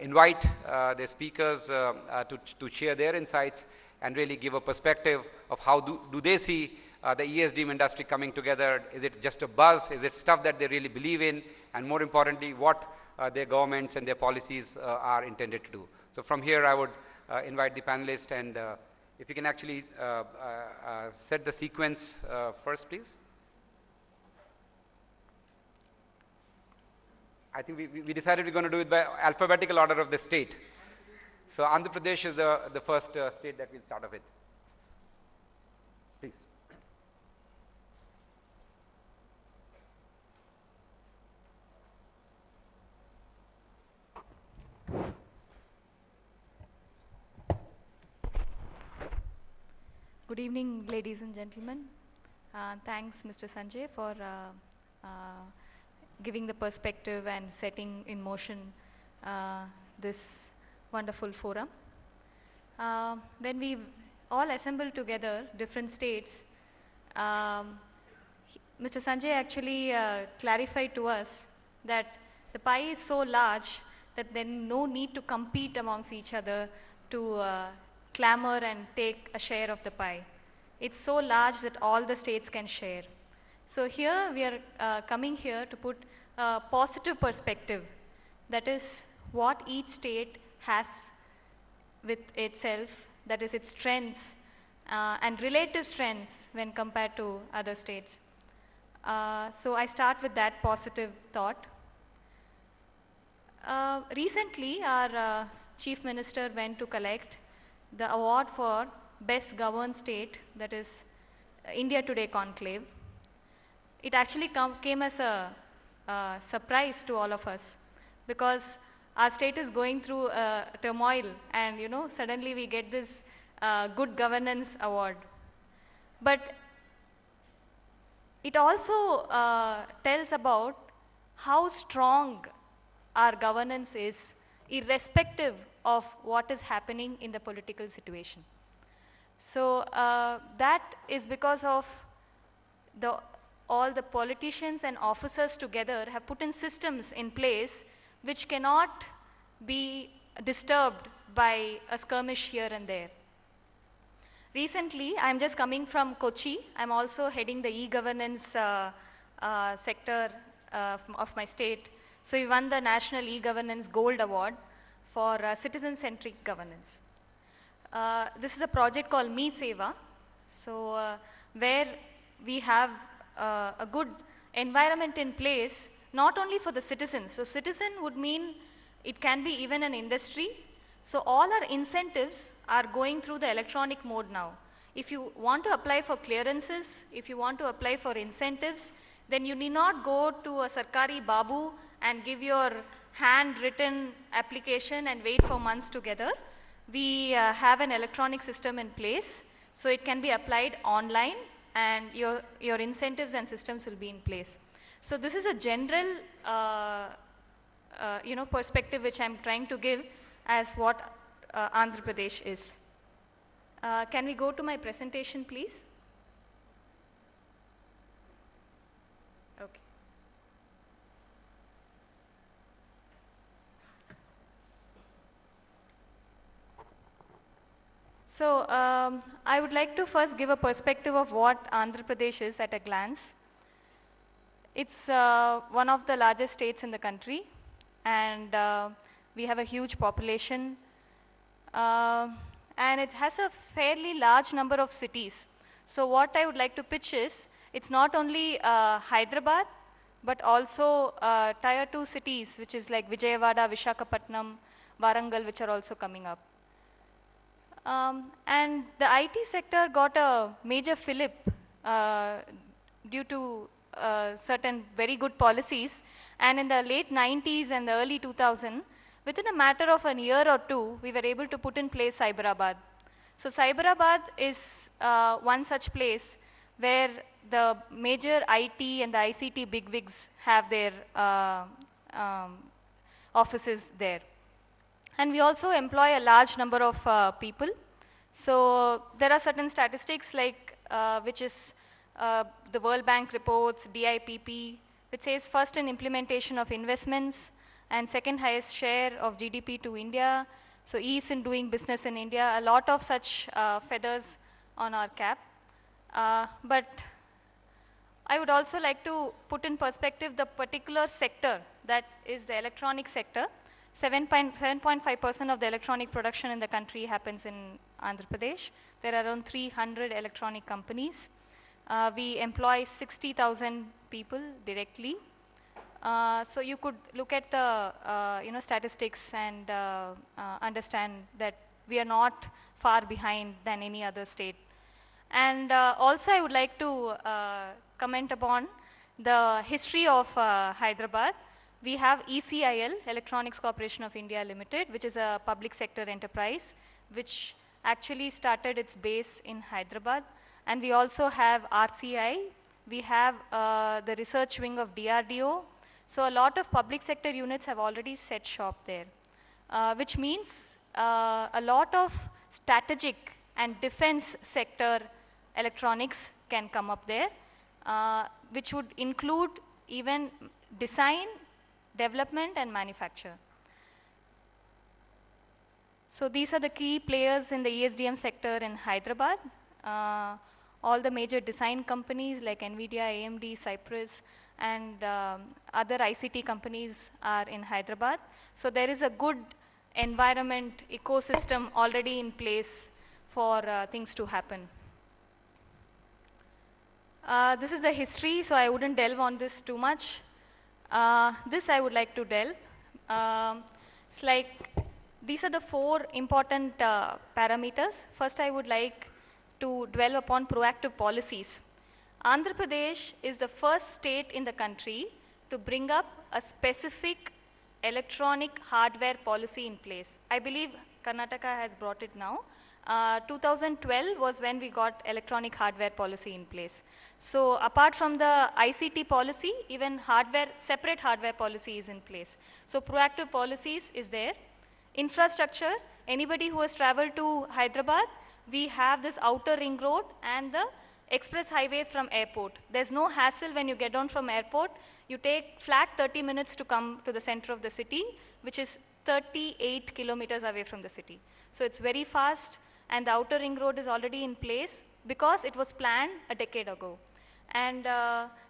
invite the speakers to share their insights and really give a perspective of how do they see the ESDM industry coming together. Is it just a buzz? Is it stuff that they really believe in? And more importantly, what their governments and their policies are intended to do. So from here, I would invite the panelists, and if you can actually set the sequence first, please. I think we decided we're going to do it by alphabetical order of the state. So Andhra Pradesh is the first state that we'll start off with. Please. Good evening, ladies and gentlemen. Thanks, Mr. Sanjay, for giving the perspective and setting in motion this wonderful forum. When we all assembled together, different states, Mr. Sanjay actually clarified to us that the pie is so large that there is no need to compete amongst each other to clamor and take a share of the pie. It's so large that all the states can share. So here we are coming here to put a positive perspective, that is what each state has with itself, that is its strengths and relative strengths when compared to other states. So I start with that positive thought. Recently our Chief Minister went to collect the award for Best Governed State, that is India Today Conclave. It actually came as a surprise to all of us, because our state is going through turmoil, and suddenly we get this Good Governance Award. But it also tells about how strong our governance is, irrespective of what is happening in the political situation. So that is because of all the politicians and officers together have put in systems in place which cannot be disturbed by a skirmish here and there. Recently, I'm just coming from Kochi. I'm also heading the e-governance sector of my state. So we won the National E-Governance Gold Award for citizen-centric governance. This is a project called Me Seva, so where we have a good environment in place, not only for the citizens. So citizen would mean it can be even an industry. So all our incentives are going through the electronic mode now. If you want to apply for clearances, if you want to apply for incentives, then you need not go to a Sarkari Babu and give your handwritten application and wait for months together. We have an electronic system in place, so it can be applied online, and your incentives and systems will be in place. So this is a general perspective which I'm trying to give as what Andhra Pradesh is. Can we go to my presentation, please? Okay. So I would like to first give a perspective of what Andhra Pradesh is at a glance. It's one of the largest states in the country, and we have a huge population, and it has a fairly large number of cities. So what I would like to pitch is, it's not only Hyderabad, but also Tier 2 cities, which is like Vijayawada, Visakhapatnam, Warangal, which are also coming up. And the IT sector got a major fillip due to certain very good policies, and in the late 90s and the early 2000s, within a matter of a year or two, we were able to put in place Cyberabad. So Cyberabad is one such place where the major IT and the ICT bigwigs have their offices there. And we also employ a large number of people. So there are certain statistics like which is the World Bank reports, DIPP, which says first in implementation of investments, and second highest share of GDP to India. So ease in doing business in India, a lot of such feathers on our cap. But I would also like to put in perspective the particular sector, that is the electronic sector. 7.5% of the electronic production in the country happens in Andhra Pradesh. There are around 300 electronic companies. We employ 60,000 people directly. So you could look at the statistics and understand that we are not far behind than any other state. And also I would like to comment upon the history of Hyderabad. We have ECIL, Electronics Corporation of India Limited, which is a public sector enterprise, which actually started its base in Hyderabad. And we also have RCI. We have the research wing of DRDO. So a lot of public sector units have already set shop there, which means a lot of strategic and defense sector electronics can come up there, which would include even design, development and manufacture. So these are the key players in the ESDM sector in Hyderabad. All the major design companies like NVIDIA, AMD, Cypress and other ICT companies are in Hyderabad. So there is a good environment, ecosystem already in place for things to happen. This is the history, so I wouldn't delve on this too much. This I would like to delve. It's like, these are the 4 important parameters. First, I would like to dwell upon proactive policies. Andhra Pradesh is the first state in the country to bring up a specific electronic hardware policy in place. I believe Karnataka has brought it now. 2012 was when we got electronic hardware policy in place. So apart from the ICT policy, even hardware, separate hardware policy is in place. So proactive policies is there. Infrastructure, anybody who has traveled to Hyderabad, we have this outer ring road and the express highway from airport. There's no hassle when you get down from airport. You take flat 30 minutes to come to the center of the city, which is 38 kilometers away from the city. So it's very fast, and the outer ring road is already in place because it was planned a decade ago. And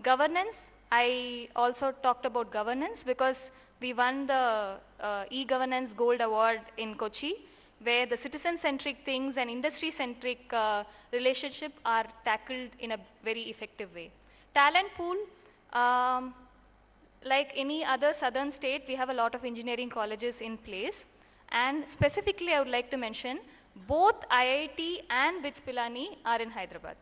governance, I also talked about governance because we won the e-governance gold award in Kochi, where the citizen-centric things and industry-centric relationship are tackled in a very effective way. Talent pool, like any other southern state, we have a lot of engineering colleges in place. And specifically, I would like to mention, both IIT and BITS Pilani are in Hyderabad.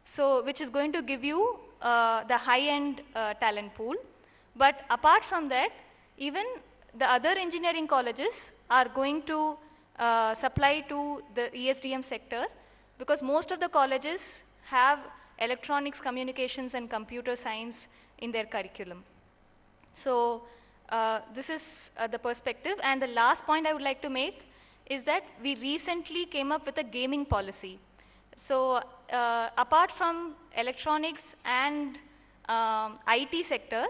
So, which is going to give you the high-end talent pool. But apart from that, even the other engineering colleges are going to supply to the ESDM sector, because most of the colleges have electronics, communications and computer science in their curriculum. So this is the perspective. And the last point I would like to make is that we recently came up with a gaming policy. So apart from electronics and IT sector,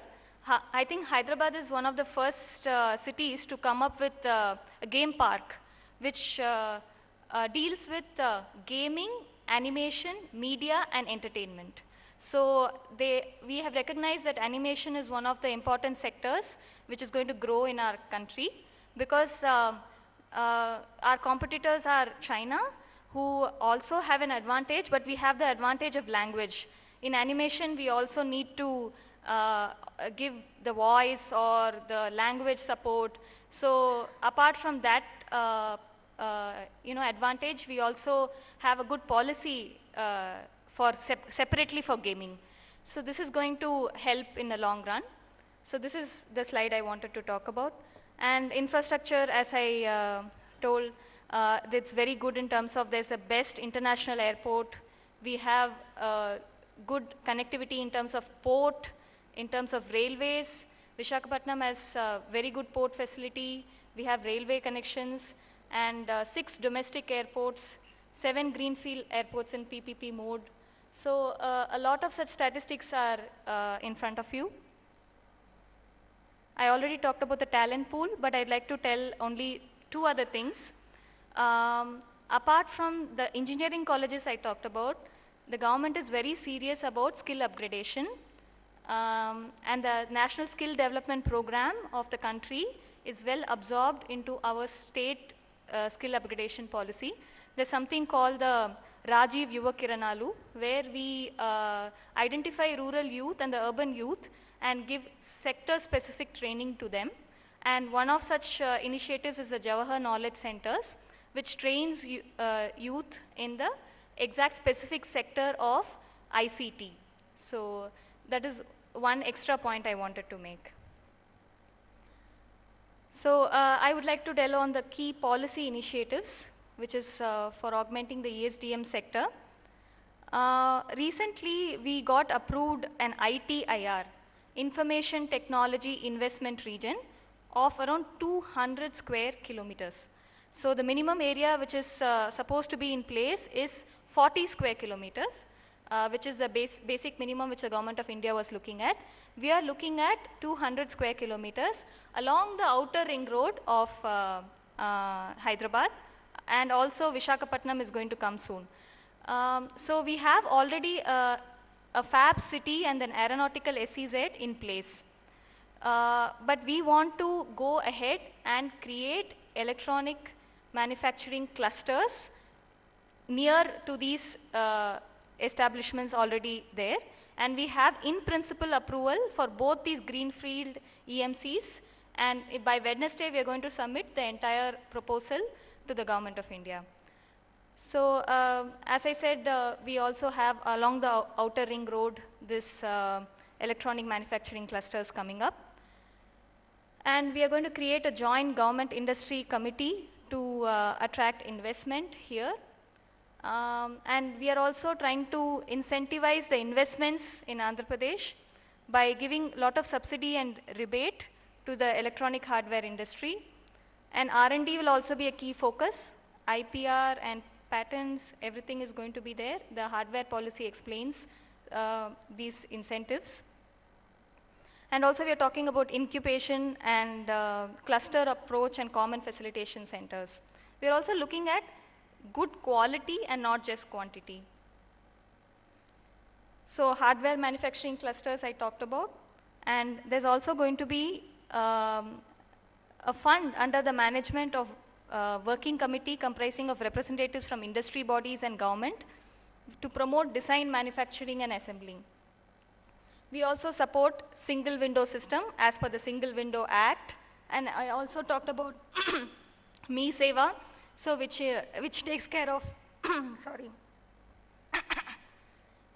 I think Hyderabad is one of the first cities to come up with a game park, which deals with gaming, animation, media and entertainment. So we have recognized that animation is one of the important sectors which is going to grow in our country, because our competitors are China, who also have an advantage, but we have the advantage of language. In animation, we also need to give the voice or the language support. So apart from that advantage, we also have a good policy separately for gaming. So this is going to help in the long run. So this is the slide I wanted to talk about. And infrastructure, as I told, it's very good in terms of there's a best international airport. We have good connectivity in terms of port, in terms of railways. Visakhapatnam has a very good port facility. We have railway connections and 6 domestic airports, 7 greenfield airports in PPP mode. So a lot of such statistics are in front of you. I already talked about the talent pool, but I'd like to tell only two other things. Apart from the engineering colleges I talked about, the government is very serious about skill upgradation, and the National Skill Development Program of the country is well absorbed into our state skill upgradation policy. There's something called the Rajiv Yuva Kiranalu, where we identify rural youth and the urban youth and give sector-specific training to them. And one of such initiatives is the Jawahar Knowledge Centers, which trains youth in the exact specific sector of ICT. So that is one extra point I wanted to make. So I would like to dwell on the key policy initiatives, which is for augmenting the ESDM sector. Recently, we got approved an ITIR, Information Technology Investment Region, of around 200 square kilometers. So the minimum area which is supposed to be in place is 40 square kilometers, which is the basic minimum which the government of India was looking at. We are looking at 200 square kilometers along the outer ring road of Hyderabad, and also Visakhapatnam is going to come soon. So we have already a fab city and an aeronautical SEZ in place. But we want to go ahead and create electronic manufacturing clusters near to these establishments already there. And we have in principle approval for both these greenfield EMCs, and by Wednesday we are going to submit the entire proposal to the Government of India. So as I said, we also have along the outer ring road this electronic manufacturing clusters coming up. And we are going to create a joint government industry committee to attract investment here. And we are also trying to incentivize the investments in Andhra Pradesh by giving a lot of subsidy and rebate to the electronic hardware industry. And R&D will also be a key focus. IPR and patents, everything is going to be there. The hardware policy explains these incentives. And also we are talking about incubation and cluster approach and common facilitation centers. We are also looking at good quality and not just quantity. So hardware manufacturing clusters I talked about, and there's also going to be a fund under the management of working committee comprising of representatives from industry bodies and government to promote design, manufacturing and assembling. We also support single window system as per the Single Window Act, and I also talked about Me Seva, so which takes care of, sorry,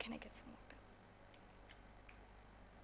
can I get some more?